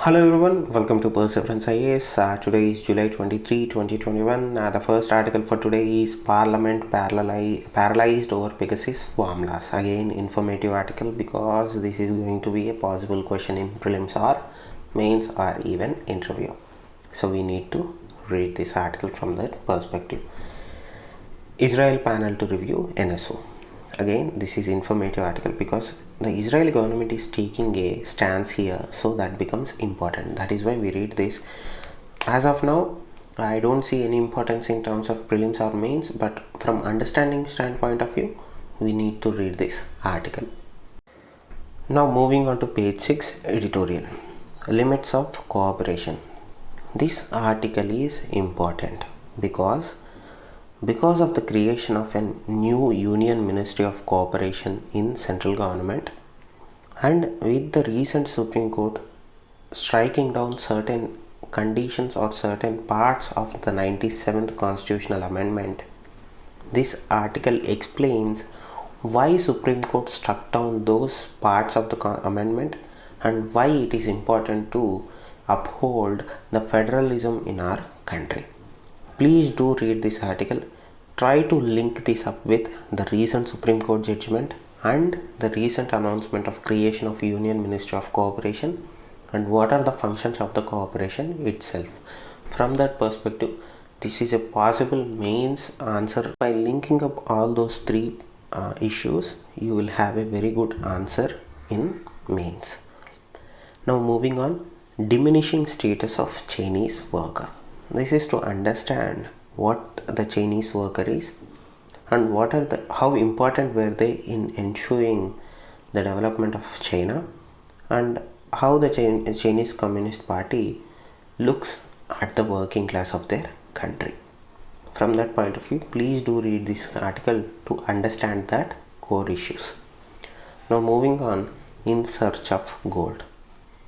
Hello everyone, welcome to Perseverance IAS. Today is July 23, 2021. The first article for today is Parliament paralyzed over Pegasus formulas. Again, informative article because this is going to be a possible question in prelims or mains or even interview. So we need to read this article from that perspective. Israel panel to review NSO. Again, this is informative article because the Israeli government is taking a stance here, so that becomes important. That is why we read this. As of now, I don't see any importance in terms of prelims or mains, but from understanding standpoint of view, we need to read this article. Now moving on to page 6, editorial. Limits of cooperation. This article is important because of the creation of a new Union Ministry of Cooperation in central government, and with the recent Supreme Court striking down certain conditions or certain parts of the 97th Constitutional Amendment, this article explains why Supreme Court struck down those parts of the amendment and why it is important to uphold the federalism in our country. Please do read this article. Try to link this up with the recent Supreme Court judgment and the recent announcement of creation of Union Ministry of Cooperation and what are the functions of the cooperation itself. From that perspective, this is a possible mains answer. By linking up all those three issues, you will have a very good answer in mains. Now moving on, diminishing status of Chinese worker. This is to understand what the Chinese worker is and how important were they in ensuring the development of China and how the Chinese Communist Party looks at the working class of their country. From that point of view, please do read this article to understand that core issues. Now moving on, in search of gold.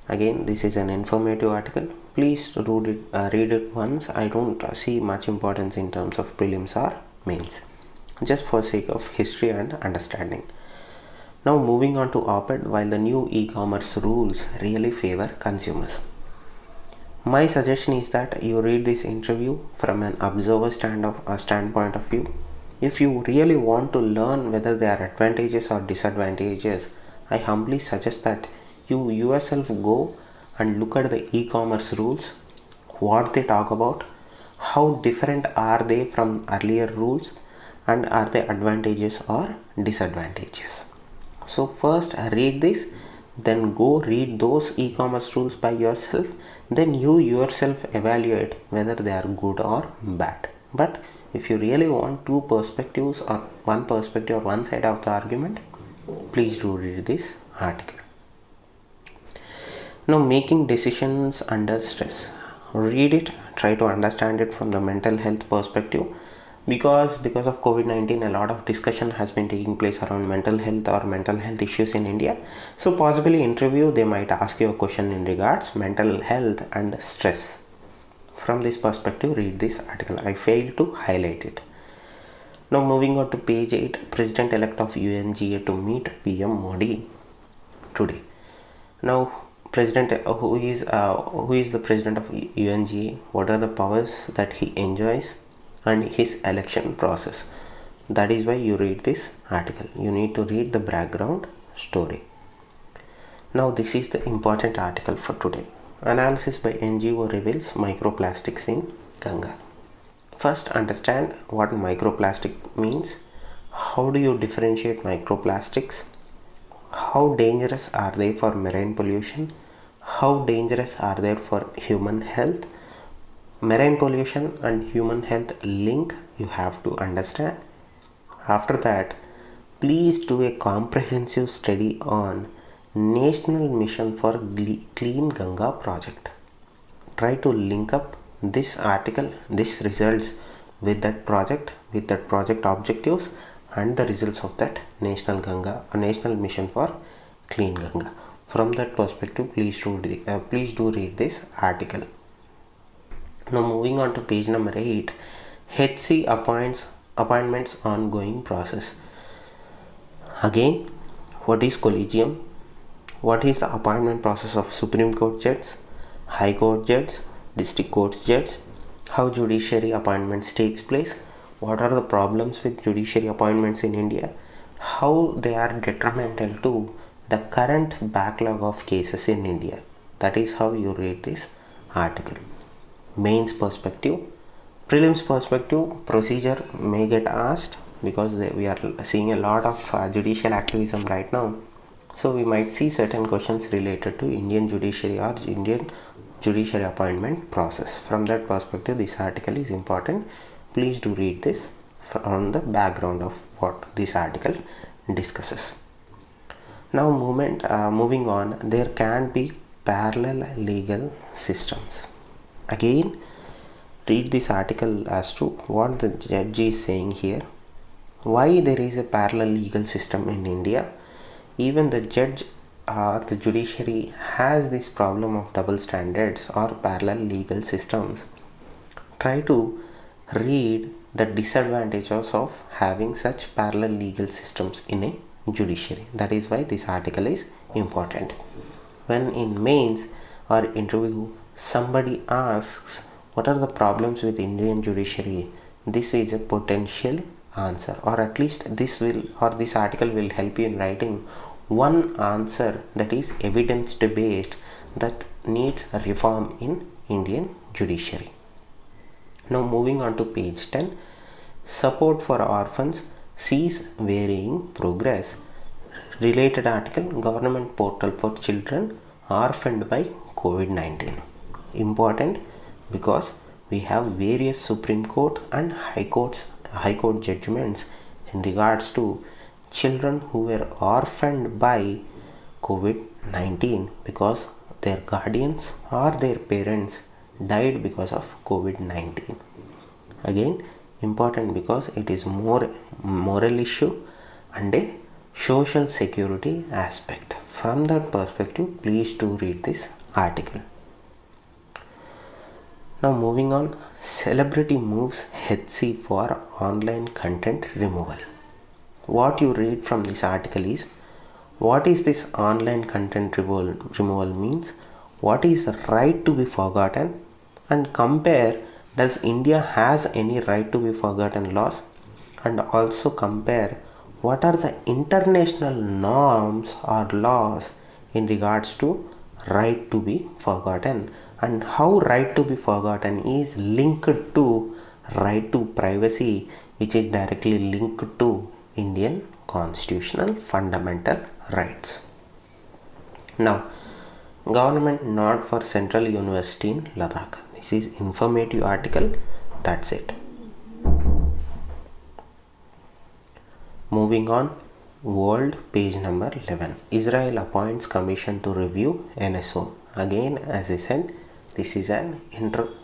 Again, this is an informative article. Please read it once. I don't see much importance in terms of prelims or mains, just for sake of history and understanding. Now moving on to OpEd, while the new e-commerce rules really favor consumers. My suggestion is that you read this interview from an observer standpoint of view. If you really want to learn whether there are advantages or disadvantages, I humbly suggest that you yourself go and look at the e-commerce rules, what they talk about, how different are they from earlier rules, and are they advantages or disadvantages. So first read this, then go read those e-commerce rules by yourself, then you yourself evaluate whether they are good or bad. But if you really want two perspectives or one perspective or one side of the argument, please do read this article. Now, making decisions under stress. Read it, try to understand it from the mental health perspective, because of COVID-19 a lot of discussion has been taking place around mental health or mental health issues in India. So possibly interview, they might ask you a question in regards mental health and stress. From this perspective, read this article. I failed to highlight it. Now moving on to page 8, President-elect of UNGA to meet PM Modi today. Now, who is the president of UNGA, what are the powers that he enjoys, and his election process. That is why you read this article. You need to read the background story. Now this is the important article for today. Analysis by NGO reveals microplastics in Ganga. First, understand what microplastic means. How do you differentiate microplastics? How dangerous are they for marine pollution? How dangerous are they for human health? Marine pollution and human health link you have to understand. After that, please do a comprehensive study on National Mission for Clean Ganga project. Try to link up this article, this results with that project objectives and the results of that National Mission for Clean Ganga. From that perspective, please do read this article. Now moving on to page number 8, HC appointments ongoing process. Again, what is collegium? What is the appointment process of Supreme Court judges? High Court judge, District Courts judge, how judiciary appointments takes place, what are the problems with judiciary appointments in India, how they are detrimental to the current backlog of cases in India. That is how you read this article. Mains perspective, prelims perspective, procedure may get asked because we are seeing a lot of judicial activism right now. So we might see certain questions related to Indian judiciary or Indian judiciary appointment process. From that perspective, this article is important. Please do read this from the background of what this article discusses. Now moving on, there can be parallel legal systems. Again, read this article as to what the judge is saying here. Why there is a parallel legal system in India. Even the judge or the judiciary has this problem of double standards or parallel legal systems. Try to read the disadvantages of having such parallel legal systems in a judiciary. That is why this article is important. When in mains or interview somebody asks what are the problems with Indian judiciary, this is a potential answer, or at least this article will help you in writing one answer that is evidence based that needs a reform in Indian judiciary. Now moving on to page 10, support for orphans sees varying progress. Related article, government portal for children orphaned by COVID-19. Important because we have various Supreme Court and High Court judgments in regards to children who were orphaned by COVID-19 because their guardians or their parents died because of COVID-19. Again, important because it is more moral issue and a social security aspect. From that perspective, please do read this article. Now moving on, celebrity moves HC for online content removal. What you read from this article is, what is this online content removal means, what is the right to be forgotten, and compare does India has any right to be forgotten laws, and also compare what are the international norms or laws in regards to right to be forgotten, and how right to be forgotten is linked to right to privacy, which is directly linked to Indian constitutional fundamental rights. Now, government nod for Central University in Ladakh. This is informative article. That's it. Moving on, world, page number 11. Israel appoints commission to review NSO. Again, as I said, this is an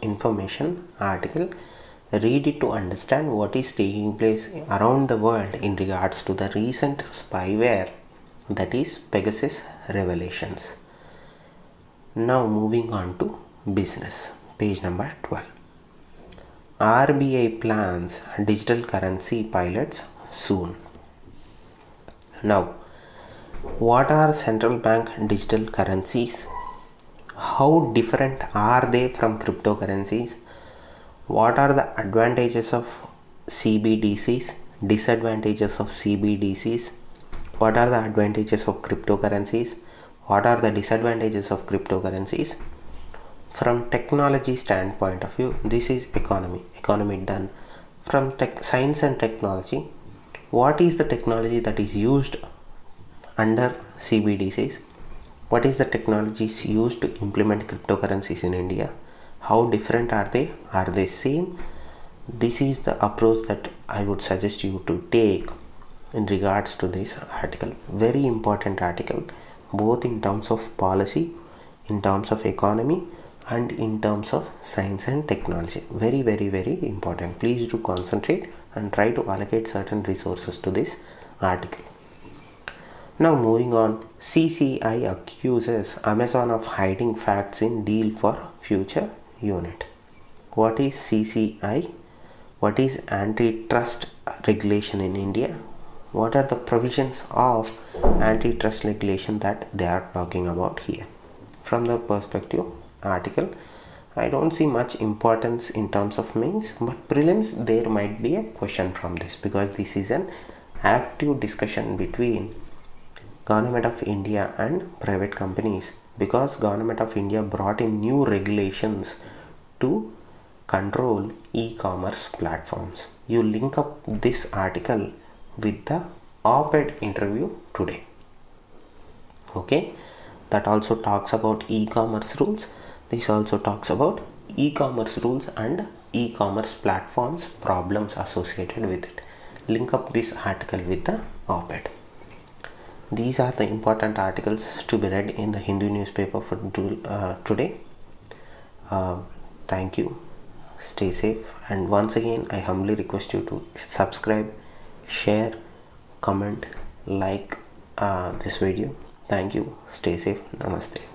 information article. Read it to understand what is taking place around the world in regards to the recent spyware, that is Pegasus revelations. Now moving on to business, page number 12. RBI plans digital currency pilots soon. Now, what are central bank digital currencies? How different are they from cryptocurrencies? What are the advantages of CBDCs, disadvantages of CBDCs? What are the advantages of cryptocurrencies? What are the disadvantages of cryptocurrencies? From technology standpoint of view, this is economy done. From science and technology, what is the technology that is used under CBDCs? What is the technologies used to implement cryptocurrencies in India? How different are they? Are they same? This is the approach that I would suggest you to take in regards to this article. Very important article, both in terms of policy, in terms of economy, and in terms of science and technology. Very, very, very important. Please do concentrate and try to allocate certain resources to this article. Now moving on, CCI accuses Amazon of hiding facts in deal for future unit. What is CCI? What is antitrust regulation in India? What are the provisions of antitrust regulation that they are talking about here? From the perspective, article. I don't see much importance in terms of mains, but prelims there might be a question from this, because this is an active discussion between Government of India and private companies, because Government of India brought in new regulations to control e-commerce platforms. You link up this article with the OpEd interview today. Okay, that also talks about e-commerce rules. This also talks about e-commerce rules and e-commerce platforms problems associated with it. Link up this article with the OpEd. These are the important articles to be read in the Hindu newspaper for today. Thank you. Stay safe, and once again I humbly request you to subscribe, share, comment, like this video. Thank you. Stay safe. Namaste.